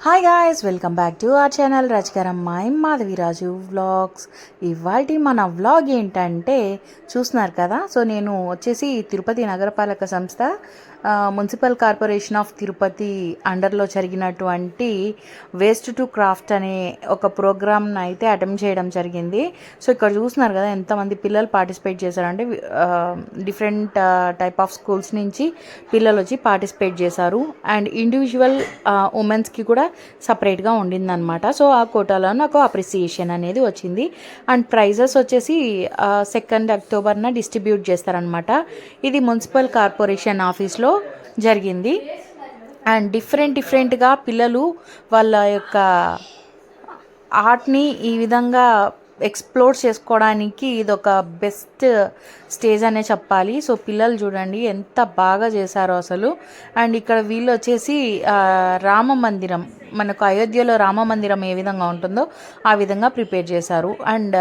Hi guys, welcome back to our channel రాజకరం my Madhaviraju vlogs. ఇవాళ మన వ్లాగ్ ఏంటంటే చూస్తున్నారు కదా. సో నేను వచ్చేసి తిరుపతి నగరపాలక సంస్థ మున్సిపల్ కార్పొరేషన్ ఆఫ్ తిరుపతి అండర్లో జరిగినటువంటి వేస్ట్ టు క్రాఫ్ట్ అనే ఒక ప్రోగ్రామ్ని అయితే అటెంప్ట్ చేయడం జరిగింది. సో ఇక్కడ చూస్తున్నారు కదా ఎంతమంది పిల్లలు పార్టిసిపేట్ చేశారంటే డిఫరెంట్ టైప్ ఆఫ్ స్కూల్స్ నుంచి పిల్లలు వచ్చి పార్టిసిపేట్ చేశారు. అండ్ ఇండివిజువల్ ఉమెన్స్కి కూడా సపరేట్గా ఉండిందనమాట. సో ఆ కోటాలో నాకు అప్రిసియేషన్ అనేది వచ్చింది. అండ్ ప్రైజెస్ వచ్చేసి 2 అక్టోబర్న డిస్ట్రిబ్యూట్ చేస్తారనమాట. ఇది మున్సిపల్ కార్పొరేషన్ ఆఫీస్లో జరిగింది. అండ్ డిఫరెంట్గా పిల్లలు వాళ్ళ యొక్క ఆర్ట్ని ఈ విధంగా ఎక్స్ప్లోర్ చేసుకోవడానికి ఇది ఒక బెస్ట్ స్టేజ్ అనే చెప్పాలి. సో పిల్లలు చూడండి ఎంత బాగా చేశారో అసలు. అండ్ ఇక్కడ వీళ్ళు వచ్చేసి రామ మందిరం, మనకు అయోధ్యలో రామ మందిరం ఏ విధంగా ఉంటుందో ఆ విధంగా ప్రిపేర్ చేశారు. అండ్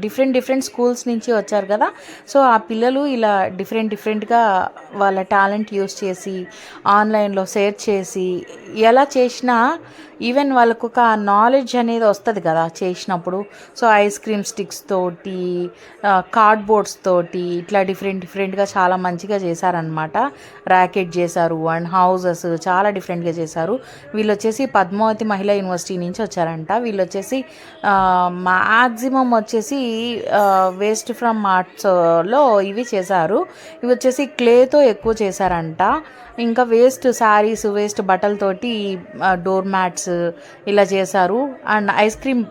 డిఫరెంట్ స్కూల్స్ నుంచి వచ్చారు కదా. సో ఆ పిల్లలు ఇలా డిఫరెంట్గా వాళ్ళ టాలెంట్ యూస్ చేసి ఆన్లైన్లో షేర్ చేసి ఎలా చేసినా ఈవెన్ వాళ్ళకు ఒక నాలెడ్జ్ అనేది వస్తుంది కదా చేసినప్పుడు. సో ఐస్ క్రీమ్ స్టిక్స్ తోటి, కార్డ్బోర్డ్స్ తోటి ఇట్లా డిఫరెంట్గా చాలా మంచిగా చేశారనమాట. ర్యాకెట్ చేశారు అండ్ హౌజెస్ చాలా డిఫరెంట్గా చేశారు. వీళ్ళు వచ్చేసి పద్మావతి మహిళా యూనివర్సిటీ నుంచి వచ్చారంట. వీళ్ళు వచ్చేసి మ్యాక్సిమం వచ్చేసి వేస్ట్ ఫ్రమ్ ఆర్ట్స్లో ఇవి చేశారు. ఇవి వచ్చేసి క్లేతో ఎక్కువ చేశారంట. ఇంకా వేస్ట్ శారీస్, వేస్ట్ బట్టలతోటి డోర్ మ్యాట్స్ ఇలా చేశారు. అండ్ ఐస్ క్రీమ్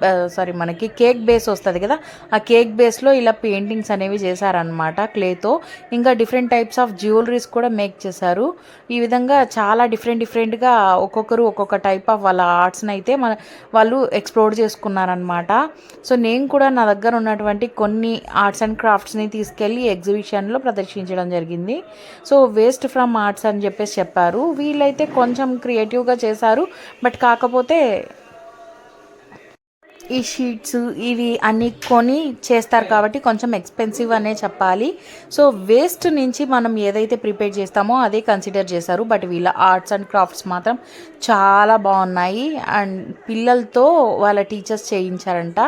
మనకి కేక్ బేస్ వస్తుంది కదా, ఆ కేక్ బేస్లో ఇలా పెయింటింగ్స్ అనేవి చేశారనమాట క్లేతో. ఇంకా డిఫరెంట్ టైప్స్ ఆఫ్ జ్యువెలరీస్ కూడా మేక్ చేశారు. ఈ విధంగా చాలా డిఫరెంట్గా ఒక్కొక్కరు ఒక్కొక్క టైప్ ఆఫ్ వాళ్ళ ఆర్ట్స్ని అయితే వాళ్ళు ఎక్స్ప్లోర్ చేసుకున్నారనమాట. సో నేను కూడా నా దగ్గర ఉన్నటువంటి కొన్ని ఆర్ట్స్ అండ్ క్రాఫ్ట్స్ని తీసుకెళ్ళి ఎగ్జిబిషన్లో ప్రదర్శించడం జరిగింది. సో వేస్ట్ ఫ్రమ్ ఆర్ట్స్ అని చెప్పారు. వీళ్ళైతే కొంచెం క్రియేటివ్గా చేశారు. బట్ కాకపోతే ఈ షీట్స్ ఇవి అన్నీ కొని చేస్తారు కాబట్టి కొంచెం ఎక్స్పెన్సివ్ అనే చెప్పాలి. సో వేస్ట్ నుంచి మనం ఏదైతే ప్రిపేర్ చేస్తామో అదే కన్సిడర్ చేశారు. బట్ వీళ్ళ ఆర్ట్స్ అండ్ క్రాఫ్ట్స్ మాత్రం చాలా బాగున్నాయి. అండ్ పిల్లలతో వాళ్ళ టీచర్స్ చేయించారంట,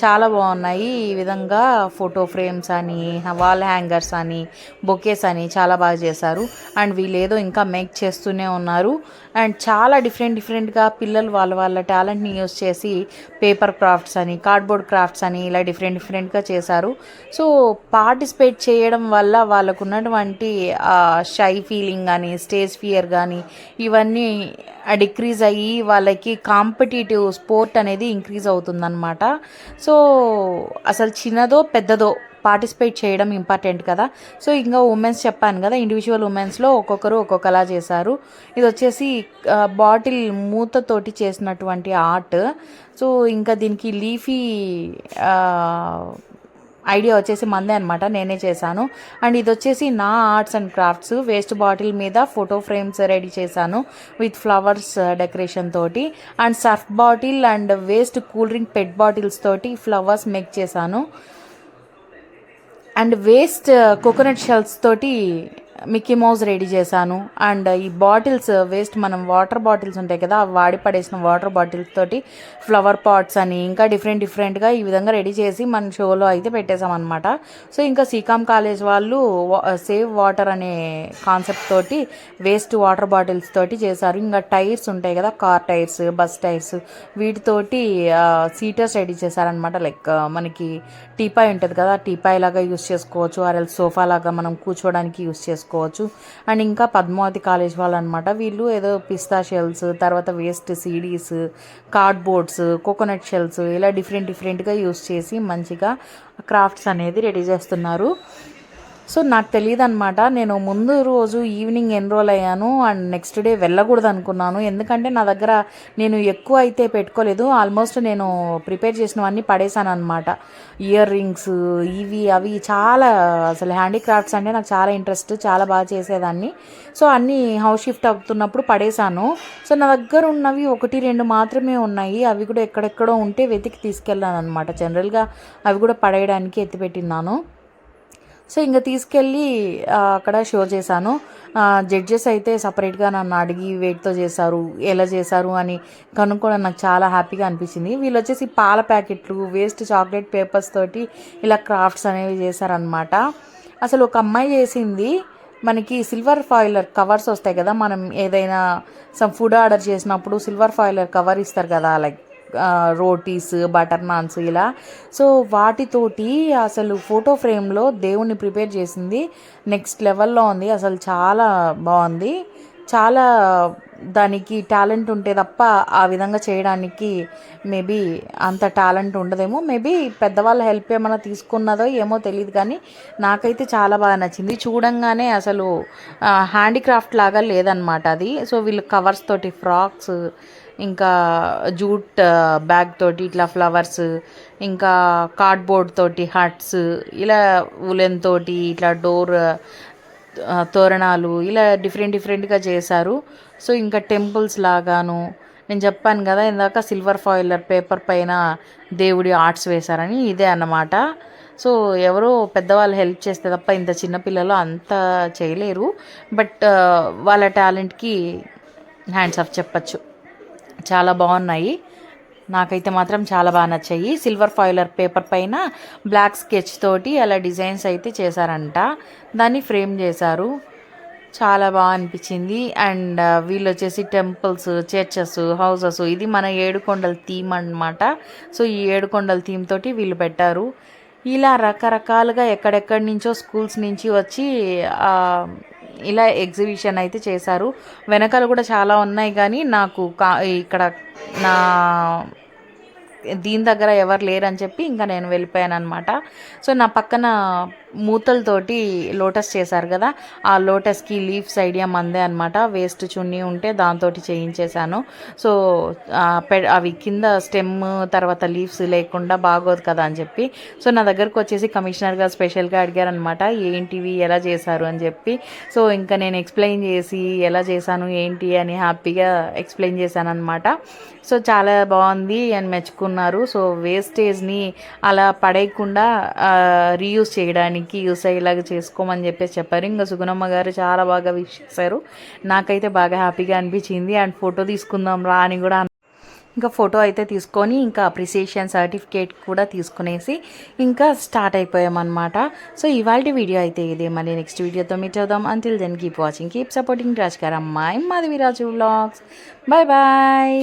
చాలా బాగున్నాయి. ఈ విధంగా ఫోటో ఫ్రేమ్స్ అని, వాల్ హ్యాంగర్స్ అని, బొకేస్ అని చాలా బాగా చేశారు. అండ్ వీళ్ళు ఏదో ఇంకా మేక్ చేస్తూనే ఉన్నారు. అండ్ చాలా డిఫరెంట్గా పిల్లలు వాళ్ళ టాలెంట్ని యూస్ చేసి పేపర్ క్రాఫ్ట్స్ అని, కార్డ్బోర్డ్ క్రాఫ్ట్స్ అని ఇలా డిఫరెంట్గా చేశారు. సో పార్టిసిపేట్ చేయడం వల్ల వాళ్ళకు ఉన్నటువంటి షై ఫీలింగ్ కానీ, స్టేజ్ ఫియర్ కానీ ఇవన్నీ డిక్రీజ్ అయ్యి వాళ్ళకి కాంపిటేటివ్ స్పోర్ట్ అనేది ఇంక్రీజ్ అవుతుందన్నమాట. సో అసలు చిన్నదో పెద్దదో పార్టిసిపేట్ చేయడం ఇంపార్టెంట్ కదా. సో ఇంకా ఉమెన్స్ చెప్పాను కదా, ఇండివిజువల్ ఉమెన్స్లో ఒక్కొక్కరు ఒక్కొక్కలా చేశారు. ఇది వచ్చేసి బాటిల్ మూతతోటి చేసినటువంటి ఆర్ట్. సో ఇంకా దీనికి లీఫీ ఐడియా వచ్చేసి మందే అనమాట, నేనే చేశాను. అండ్ ఇది వచ్చేసి నా arts and crafts. Waste bottle మీద ఫోటో ఫ్రేమ్స్ రెడీ చేశాను విత్ ఫ్లవర్స్ డెకరేషన్ తోటి. And Surf bottle and waste cool drink pet bottles తోటి ఫ్లవర్స్ మేక్ చేశాను. అండ్ వేస్ట్ కోకోనట్ షెల్స్ తోటి మిక్కీ మౌస్ రెడీ చేశాను. అండ్ ఈ బాటిల్స్ వేస్ట్ మనం water bottles ఉంటాయి కదా, వాడి పడేసిన వాటర్ బాటిల్స్ తోటి ఫ్లవర్ పాట్స్ అని ఇంకా డిఫరెంట్గా ఈ విధంగా రెడీ చేసి మన షోలో అయితే పెట్టేశామన్నమాట. సో ఇంకా సీకామ్ కాలేజ్ వాళ్ళు సేవ్ వాటర్ అనే కాన్సెప్ట్ తోటి వేస్ట్ వాటర్ బాటిల్స్ తోటి చేశారు. ఇంకా టైర్స్ ఉంటాయి కదా, కార్ టైర్స్, బస్ టైర్స్, వీటితోటి సీటర్స్ రెడీ చేశారనమాట. లైక్ మనకి టీపాయ్ ఉంటుంది కదా, టీపాయ్ లాగా యూస్ చేసుకోవచ్చు, ఆర్ఎల్ సోఫా లాగా మనం కూర్చోడానికి యూస్ చేసుకోవచ్చు. అండ్ ఇంకా పద్మావతి కాలేజ్ వాళ్ళు అనమాట, వీళ్ళు ఏదో పిస్తా షెల్స్, తర్వాత waste CDs, cardboards, coconut shells ఇలా డిఫరెంట్గా యూస్ చేసి మంచిగా క్రాఫ్ట్స్ అనేది రెడీ చేస్తున్నారు. సో నాకు తెలియదు అనమాట, నేను ముందు రోజు ఈవినింగ్ ఎన్రోల్ అయ్యాను అండ్ నెక్స్ట్ డే వెళ్ళకూడదు అనుకున్నాను. ఎందుకంటే నా దగ్గర నేను ఎక్కువ అయితే పెట్టుకోలేదు. ఆల్మోస్ట్ నేను ప్రిపేర్ చేసినవన్నీ పడేశాను అనమాట. ఇయర్ రింగ్స్ ఇవి అవి చాలా, అసలు హ్యాండీక్రాఫ్ట్స్ అంటే నాకు చాలా ఇంట్రెస్ట్, చాలా బాగా చేసేదాన్ని. సో అన్నీ హౌస్ షిఫ్ట్ అవుతున్నప్పుడు పడేశాను. సో నా దగ్గర ఉన్నవి 1-2 మాత్రమే ఉన్నాయి. అవి కూడా ఎక్కడెక్కడో ఉంటే వెతికి తీసుకెళ్ళాను అనమాట. జనరల్గా అవి కూడా పడేయడానికి ఎత్తిపెట్టినాను. సో ఇంకా తీసుకెళ్ళి అక్కడ షో చేశాను. జడ్జెస్ అయితే సపరేట్గా నన్ను అడిగి వెయిట్తో చేశారు, ఎలా చేశారు అని కనుక్కోవడం నాకు చాలా హ్యాపీగా అనిపించింది. వీళ్ళు వచ్చేసి పాల ప్యాకెట్లు, వేస్ట్ చాక్లెట్ పేపర్స్ తోటి ఇలా క్రాఫ్ట్స్ అనేవి చేశారనమాట. అసలు ఒక అమ్మాయి చేసింది, మనకి సిల్వర్ ఫాయిలర్ కవర్స్ వస్తాయి కదా, మనం ఏదైనా ఫుడ్ ఆర్డర్ చేసినప్పుడు సిల్వర్ ఫాయిలర్ కవర్ ఇస్తారు కదా, లైక్ రోటీస్, బటర్ నాన్స్ ఇలా. సో వాటితోటి అసలు ఫోటో ఫ్రేమ్లో దేవుణ్ణి ప్రిపేర్ చేసింది. నెక్స్ట్ లెవెల్లో ఉంది, అసలు చాలా బాగుంది. చాలా దానికి టాలెంట్ ఉంటే తప్ప ఆ విధంగా చేయడానికి మేబీ అంత టాలెంట్ ఉండదేమో. మేబీ పెద్దవాళ్ళ హెల్ప్ ఏమైనా తీసుకున్నదో ఏమో తెలియదు, కానీ నాకైతే చాలా బాగా నచ్చింది. చూడంగానే అసలు హ్యాండీక్రాఫ్ట్ లాగా లేదనమాట అది. సో వీళ్ళు కవర్స్ తోటి ఫ్రాక్స్, ఇంకా జూట్ బ్యాగ్ తోటి ఇట్లా ఫ్లవర్స్, ఇంకా కార్డ్బోర్డ్ తోటి హట్స్, ఇలా ఉలెన్ తోటి ఇట్లా డోర్ తోరణాలు, ఇలా డిఫరెంట్గా చేశారు. సో ఇంకా టెంపుల్స్ లాగాను, నేను చెప్పాను కదా ఇందాక సిల్వర్ ఫాయిలర్ పేపర్ పైన దేవుడి ఆర్ట్స్ వేశారని, ఇదే అన్నమాట. సో ఎవరో పెద్దవాళ్ళు హెల్ప్ చేస్తే తప్ప ఇంత చిన్నపిల్లలు అంత చేయలేరు. బట్ వాళ్ళ టాలెంట్కి హ్యాండ్స్ ఆఫ్ చెప్పచ్చు. చాలా బాగున్నాయి, నాకైతే మాత్రం చాలా బాగా నచ్చాయి. సిల్వర్ ఫాయిలర్ పేపర్ పైన బ్లాక్ స్కెచ్ తోటి అలా డిజైన్స్ అయితే చేశారంట, దాన్ని ఫ్రేమ్ చేశారు. చాలా బాగా అనిపించింది. అండ్ వీళ్ళు వచ్చేసి టెంపుల్స్, చర్చెస్, హౌసెస్, ఇది మన ఏడుకొండల థీమ్ అన్నమాట. సో ఈ ఏడుకొండల థీమ్ తోటి వీళ్ళు పెట్టారు. ఇలా రకరకాలుగా ఎక్కడెక్కడి నుంచో స్కూల్స్ నుంచి వచ్చి ఇలా ఎగ్జిబిషన్ అయితే చేశారు. వెనకాల కూడా చాలా ఉన్నాయి, కానీ నాకు ఇక్కడ నా దీని దగ్గర ఎవరు లేరని చెప్పి ఇంకా నేను వెళ్ళిపోయాను అనమాట. సో నా పక్కన మూతలతోటి లోటస్ చేశారు కదా, ఆ లోటస్కి లీవ్స్ ఐడియా మందే అనమాట. వేస్ట్ చున్నీ ఉంటే దాంతో చేయించేశాను. సో అవి కింద స్టెమ్ తర్వాత లీవ్స్ లేకుండా బాగోదు కదా అని చెప్పి. సో నా దగ్గరకు వచ్చేసి కమిషనర్గా స్పెషల్గా అడిగారనమాట, ఏంటివి ఎలా చేశారు అని చెప్పి. సో ఇంకా నేను ఎక్స్ప్లెయిన్ చేసి ఎలా చేశాను ఏంటి అని హ్యాపీగా ఎక్స్ప్లెయిన్ చేశాను అనమాట. సో చాలా బాగుంది అని మెచ్చుకున్నారు. సో వేస్టేజ్ని అలా పడేయకుండా రీయూజ్ చేయడానికి యూస్ అయ్యేలాగా చేసుకోమని చెప్పారు. ఇంకా సుగుణమ్మ గారు చాలా బాగా విష్ చేశారు. నాకైతే బాగా హ్యాపీగా అనిపించింది. అండ్ ఫోటో తీసుకుందాం రా అని కూడా ఇంకా ఫోటో అయితే తీసుకొని ఇంకా అప్రిసియేషన్ సర్టిఫికేట్ కూడా తీసుకునేసి ఇంకా స్టార్ట్ అయిపోయామన్నమాట. సో ఇవాళ వీడియో అయితే ఇదే, మళ్ళీ నెక్స్ట్ వీడియోతో మీట్ అవుదాం. Until then keep watching, keep supporting Raj garu అమ్మాయి Madhavi Raju vlogs. Bye bye.